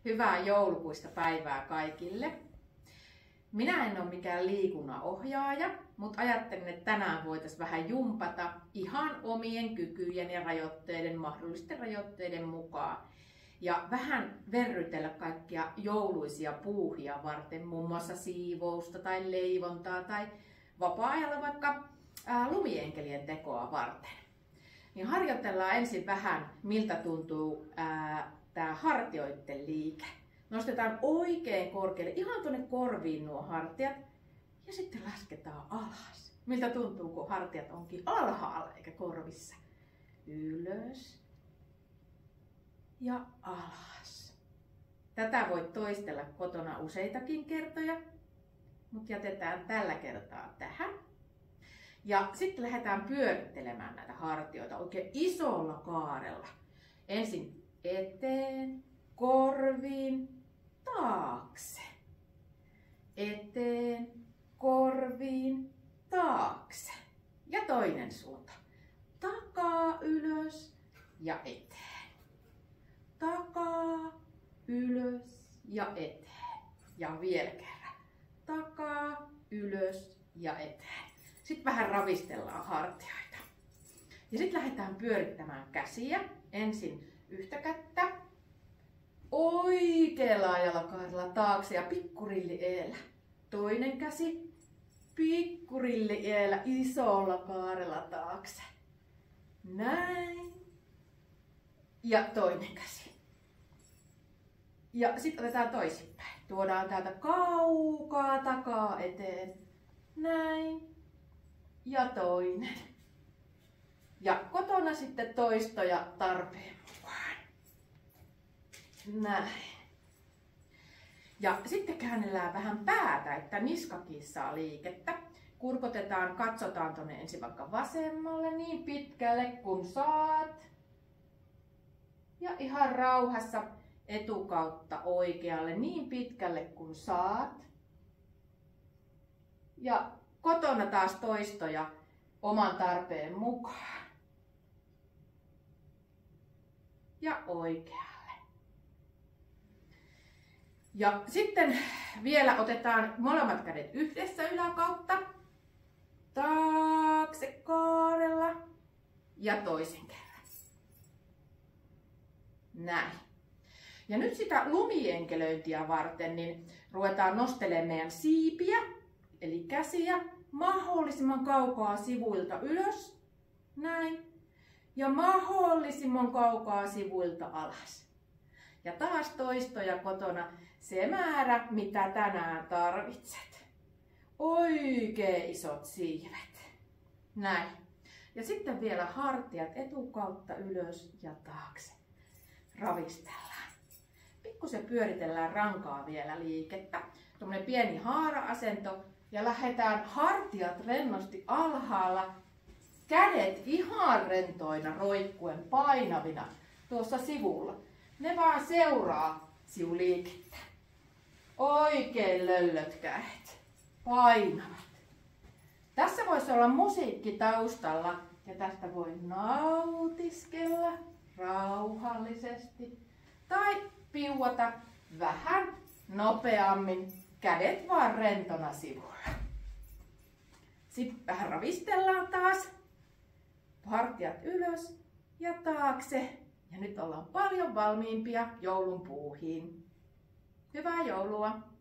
Hyvää joulukuista päivää kaikille. Minä en ole mikään liikunnanohjaaja, mutta ajattelin, että tänään voitaisiin vähän jumpata ihan omien kykyjen ja mahdollisten rajoitteiden mukaan. Ja vähän verrytellä kaikkia jouluisia puuhia varten, muun muassa siivousta tai leivontaa tai vapaa-ajalla vaikka lumienkelien tekoa varten. Niin harjoitellaan ensin vähän, miltä tuntuu tämä hartioiden liike. Nostetaan oikein korkealle, ihan tuonne korviin nuo hartiat ja sitten lasketaan alas. Miltä tuntuu, kun hartiat onkin alhaalla eikä korvissa. Ylös ja alas. Tätä voit toistella kotona useitakin kertoja, mutta jätetään tällä kertaa tähän. Ja sitten lähdetään pyörittelemään näitä hartioita oikein isolla kaarella. Ensin eteen, korviin, taakse. Eteen, korviin, taakse. Ja toinen suunta. Takaa, ylös ja eteen. Takaa, ylös ja eteen. Ja vielä kerran. Takaa, ylös ja eteen. Sitten vähän ravistellaan hartioita. Ja sitten lähdetään pyörittämään käsiä. Ensin yhtä kättä oikealla jalkaarilla taakse ja pikkurilli eellä. Toinen käsi pikkurilli eellä isolla kaarella taakse. Näin. Ja toinen käsi. Ja sitten otetaan toisinpäin. Tuodaan täältä kaukaa takaa eteen. Näin. Ja toinen. Ja kotona sitten toistoja tarpeen mukaan. Näin. Ja sitten käännellään vähän päätä, että niskakin saa liikettä. Kurkotetaan, katsotaan tuonne ensin vaikka vasemmalle niin pitkälle kun saat. Ja ihan rauhassa etukautta oikealle niin pitkälle kun saat. Ja kotona taas toistoja oman tarpeen mukaan. Ja oikealle. Ja sitten vielä otetaan molemmat kädet yhdessä yläkautta. Taakse kaarella. Ja toisen kerran. Näin. Ja nyt sitä lumienkelöintiä varten niin ruvetaan nostelemaan meidän siipiä. Eli käsiä mahdollisimman kaukaa sivuilta ylös. Näin. Ja mahdollisimman kaukaa sivuilta alas. Ja taas toistoja kotona se määrä, mitä tänään tarvitset. Oikein isot siivet. Näin. Ja sitten vielä hartiat etukautta ylös ja taakse. Ravistellaan. Pikkusen pyöritellään rankaa vielä liikettä. Tuommoinen pieni haara-asento. Ja lähdetään hartiat rennosti alhaalla. Kädet ihan rentoina roikkuen painavina tuossa sivulla. Ne vaan seuraa sivuliikettä. Oikein löllöt kädet. Painavat. Tässä voisi olla musiikki taustalla ja tästä voi nautiskella rauhallisesti. Tai piuata vähän nopeammin. Kädet vaan rentona sivulla. Sitten vähän ravistellaan taas. Hartiat ylös ja taakse. Ja nyt ollaan paljon valmiimpia joulun puuhiin. Hyvää joulua!